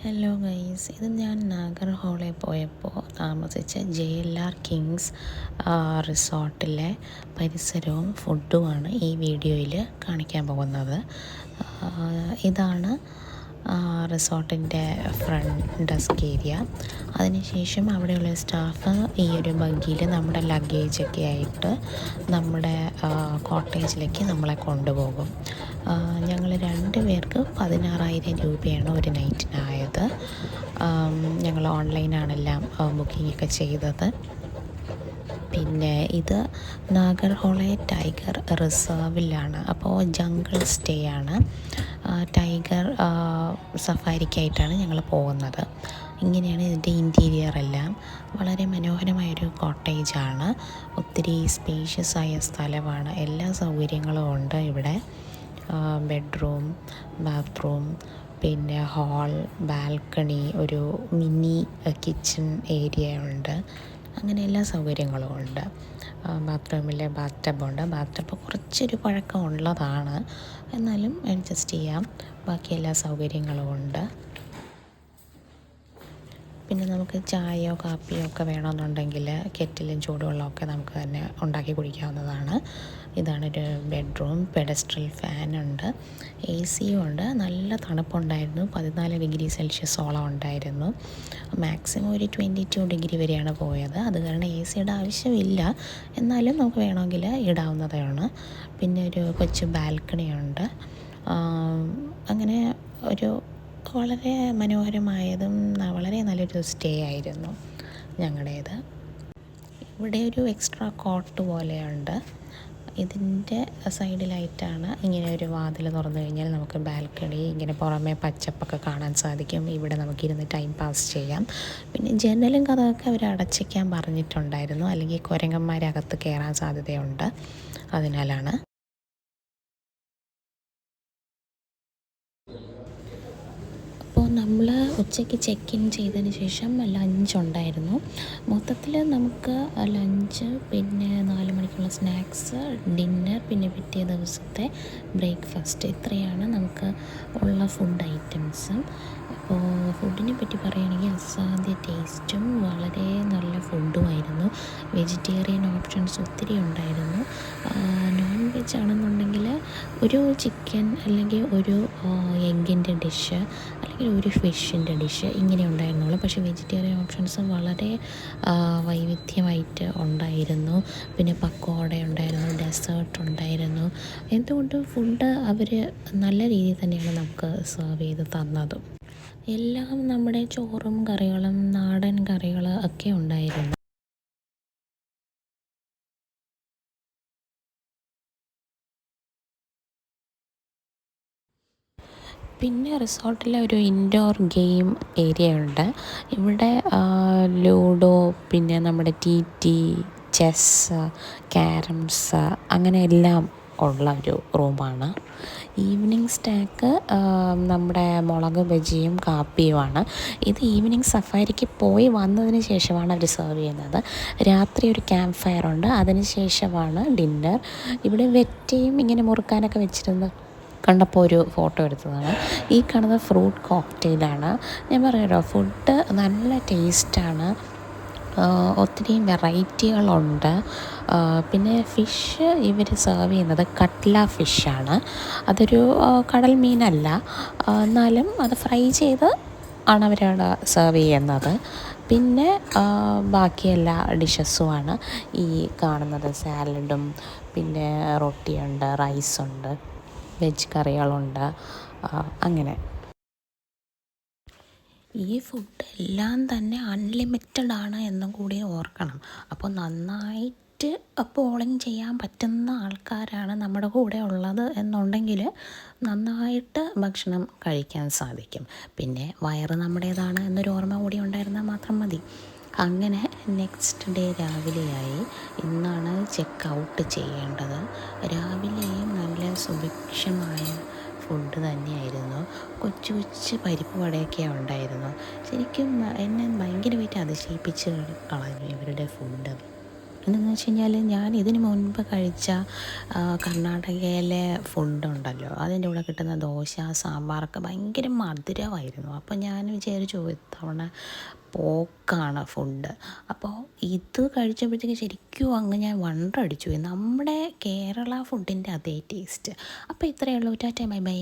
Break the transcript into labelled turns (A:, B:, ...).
A: Hello guys, ഇത് ഞാൻ നാഗർഹോളിൽ പോയപ്പോൾ താമസിച്ച JLR കിങ്സ് റിസോർട്ടിലെ പരിസരവും ഫുഡുമാണ് ഈ വീഡിയോയിൽ കാണിക്കാൻ പോകുന്നത്. ഇതാണ് റിസോർട്ടിൻ്റെ ഫ്രണ്ട് ഡെസ്ക് ഏരിയ. അതിനുശേഷം അവിടെയുള്ള സ്റ്റാഫ് ഈ ഒരു ബഗ്ഗിയിൽ നമ്മുടെ ലഗേജൊക്കെ ആയിട്ട് നമ്മുടെ കോട്ടേജിലേക്ക് നമ്മളെ കൊണ്ടുപോകും. ഞങ്ങൾ 2 പേർക്ക് 16,000 രൂപയാണ് ഒരു നൈറ്റിനായത്. ഞങ്ങൾ ഓൺലൈനാണെല്ലാം ബുക്കിംഗൊക്കെ ചെയ്തത്. പിന്നെ ഇത് നാഗർഹോളെ ടൈഗർ റിസർവിലാണ്. അപ്പോൾ ജംഗിൾ സ്റ്റേ ആണ്. ടൈഗർ സഫാരിക്കായിട്ടാണ് ഞങ്ങൾ പോകുന്നത്. ഇങ്ങനെയാണ് ഇതിൻ്റെ ഇൻറ്റീരിയർ എല്ലാം. വളരെ മനോഹരമായൊരു കോട്ടേജാണ്. ഒത്തിരി സ്പേഷ്യസ് ആയ സ്ഥലമാണ്. എല്ലാ സൗകര്യങ്ങളും ഉണ്ട് ഇവിടെ. ബെഡ്റൂം, ബാത്റൂം, പിന്നെ ഹാൾ, ബാൽക്കണി, ഒരു മിനി കിച്ചൺ ഏരിയ ഉണ്ട്. അങ്ങനെ എല്ലാ സൗകര്യങ്ങളും ഉണ്ട്. ബാത്റൂമിൽ ബാത്ത് ടബ് കുറച്ചൊരു പഴക്കമുള്ളതാണ്, എന്നാലും അഡ്ജസ്റ്റ് ചെയ്യാം. ബാക്കി എല്ലാ സൗകര്യങ്ങളും ഉണ്ട്. പിന്നെ നമുക്ക് ചായയോ കാപ്പിയോ ഒക്കെ വേണമെന്നുണ്ടെങ്കിൽ കെറ്റിലും ചൂടുവെള്ളമൊക്കെ നമുക്ക് തന്നെ ഉണ്ടാക്കി കുടിക്കാവുന്നതാണ്. ഇതാണൊരു ബെഡ്റൂം. പെഡസ്ട്രൽ ഫാനുണ്ട്, AC ഉണ്ട്. നല്ല തണുപ്പുണ്ടായിരുന്നു. 14 ഡിഗ്രി സെൽഷ്യസോളം ഉണ്ടായിരുന്നു. മാക്സിമം ഒരു 22 ഡിഗ്രി വരെയാണ് പോയത്. അത് കാരണം AC ആവശ്യമില്ല, എന്നാലും നമുക്ക് വേണമെങ്കിൽ ഇടാവുന്നതാണ്. പിന്നെ ഒരു കൊച്ചു ബാൽക്കണിയുണ്ട്. അങ്ങനെ ഒരു വളരെ മനോഹരമായതും വളരെ നല്ലൊരു സ്റ്റേ ആയിരുന്നു ഞങ്ങളുടേത്. ഇവിടെ ഒരു എക്സ്ട്രാ കോട്ട് പോലെയുണ്ട്. ഇതിൻ്റെ സൈഡിലായിട്ടാണ് ഇങ്ങനെ ഒരു വാതിൽ തുറന്നു കഴിഞ്ഞാൽ നമുക്ക് ബാൽക്കണി, ഇങ്ങനെ പുറമെ പച്ചപ്പൊക്കെ കാണാൻ സാധിക്കും. ഇവിടെ നമുക്കിരുന്ന് ടൈം പാസ് ചെയ്യാം. പിന്നെ ജനലും കഥയൊക്കെ അവർ അടച്ചിക്കാൻ പറഞ്ഞിട്ടുണ്ടായിരുന്നു, അല്ലെങ്കിൽ കുരങ്ങന്മാരകത്ത് കയറാൻ സാധ്യതയുണ്ട്. അതിനാലാണ്. അപ്പോൾ നമ്മൾ ഉച്ചയ്ക്ക് ചെക്ക് ഇൻ ചെയ്തതിന് ശേഷം ലഞ്ച് ഉണ്ടായിരുന്നു. മൊത്തത്തിൽ നമുക്ക് ലഞ്ച്, പിന്നെ 4 മണിക്കുള്ള സ്നാക്സ്, ഡിന്നർ, പിന്നെ പിറ്റേ ദിവസത്തെ ബ്രേക്ക്ഫാസ്റ്റ്, ഇത്രയാണ് നമുക്ക് ഉള്ള ഫുഡ് ഐറ്റംസ്. അപ്പോൾ ഫുഡിനെ പറ്റി പറയുകയാണെങ്കിൽ അസാധ്യ ടേസ്റ്റും വളരെ നല്ല ഫുഡുമായിരുന്നു. വെജിറ്റേറിയൻ ഓപ്ഷൻസ് ഒത്തിരി ഉണ്ടായിരുന്നു. നോൺ വെജ് ആണെന്നുണ്ടെങ്കിൽ ഒരു ചിക്കൻ, അല്ലെങ്കിൽ ഒരു എഗ്ഗിൻ്റെ ഡിഷ്, അല്ലെങ്കിൽ ഒരു ഫിഷിൻ്റെ ഡിഷ്, ഇങ്ങനെ ഉണ്ടായിരുന്നുള്ളൂ. പക്ഷേ വെജിറ്റേറിയൻ ഓപ്ഷൻസ് വളരെ വൈവിധ്യമായിട്ട് ഉണ്ടായിരുന്നു. പിന്നെ പക്കോട ഉണ്ടായിരുന്നു, ഡെസേർട്ട് ഉണ്ടായിരുന്നു. എന്തുകൊണ്ടും ഫുഡ് അവർ നല്ല രീതിയിൽ തന്നെയാണ് നമുക്ക് സെർവ് ചെയ്ത് തന്നത്. എല്ലാം നമ്മുടെ ചോറും കറികളും, നാടൻ കറികൾ ഒക്കെ ഉണ്ടായിരുന്നു. പിന്നെ റിസോർട്ടിലെ ഒരു ഇൻഡോർ ഗെയിം ഏരിയ ഉണ്ട്. ഇവിടെ ലൂഡോ, പിന്നെ നമ്മുടെ TT, ചെസ്സ്, ക്യാരംസ്, അങ്ങനെ എല്ലാം ഉള്ള ഒരു റൂമാണ്. ഈവനിങ് സ്നാക്ക് നമ്മുടെ മുളക് ബജിയും കാപ്പിയുമാണ്. ഇത് ഈവനിങ് സഫാരിക്ക് പോയി വന്നതിന് ശേഷമാണ് അവർ സെർവ് ചെയ്യുന്നത്. രാത്രി ഒരു ക്യാമ്പ് ഫയർ ഉണ്ട്, അതിന് ശേഷമാണ് ഡിന്നർ. ഇവിടെ വെറ്റയും ഇങ്ങനെ മുറുക്കാനൊക്കെ വെച്ചിരുന്നത് കണ്ടപ്പോൾ ഒരു ഫോട്ടോ എടുത്തതാണ്. ഈ കാണുന്നത് ഫ്രൂട്ട് കോക്ടെയിലാണ്. ഞാൻ പറയാമല്ലോ, ഫുഡ് നല്ല ടേസ്റ്റാണ്. ഒത്തിരി വെറൈറ്റികളുണ്ട്. പിന്നെ ഫിഷ് ഇവർ സെർവ് ചെയ്യുന്നത് കട്ട്ല ഫിഷാണ്. അതൊരു കടൽ മീനല്ല, എന്നാലും അത് ഫ്രൈ ചെയ്ത് ആണ് അവരവിടെ സെർവ് ചെയ്യുന്നത്. പിന്നെ ബാക്കി എല്ലാ ഡിഷസുമാണ് ഈ കാണുന്നത്. സാലഡും, പിന്നെ റൊട്ടിയുണ്ട്, റൈസുണ്ട്, വെജ് കറികളുണ്ട്. അങ്ങനെ ഈ ഫുഡ് എല്ലാം തന്നെ അൺലിമിറ്റഡ് ആണ് എന്നും കൂടി ഓർക്കണം. അപ്പോൾ നന്നായിട്ട് പോളിങ് ചെയ്യാൻ പറ്റുന്ന ആൾക്കാരാണ് നമ്മുടെ കൂടെ ഉള്ളത് എന്നുണ്ടെങ്കിൽ നന്നായിട്ട് ഭക്ഷണം കഴിക്കാൻ സാധിക്കും. പിന്നെ വയറ് നമ്മുടേതാണ് എന്നൊരു ഓർമ്മ കൂടി ഉണ്ടായിരുന്നാൽ മാത്രം മതി. അങ്ങനെ നെക്സ്റ്റ് ഡേ രാവിലെയായി. ഇന്നാണ് ചെക്ക് ഔട്ട് ചെയ്യേണ്ടത്. രാവിലെയും നല്ല സുഭിക്ഷമായ ഫുഡ് തന്നെയായിരുന്നു. കൊച്ചു കൊച്ചു പരിപ്പ് വടയൊക്കെ ഉണ്ടായിരുന്നു. ശരിക്കും എന്നെ ഭയങ്കരമായിട്ട് അതിശയിപ്പിച്ച് കളഞ്ഞു ഇവരുടെ ഫുഡ്. എന്താണെന്ന് വെച്ച് കഴിഞ്ഞാൽ ഞാൻ ഇതിന് മുൻപ് കഴിച്ച കർണാടകയിലെ ഫുഡുണ്ടല്ലോ, അതിൻ്റെ കൂടെ കിട്ടുന്ന ദോശ സാമ്പാറൊക്കെ ഭയങ്കര മധുരമായിരുന്നു. അപ്പോൾ ഞാൻ വിചാരിച്ചു ഇത്തവണ പോക്കാണ് ഫുഡ്. അപ്പോൾ ഇത് കഴിച്ചപ്പോഴത്തേക്ക് ശരിക്കും അങ്ങ് ഞാൻ വണ്ടടിച്ചു പോയി. നമ്മുടെ കേരള ഫുഡിൻ്റെ അതേ ടേസ്റ്റ്. അപ്പോൾ ഇത്രയേ ഉള്ളൂ. Tata bye bye.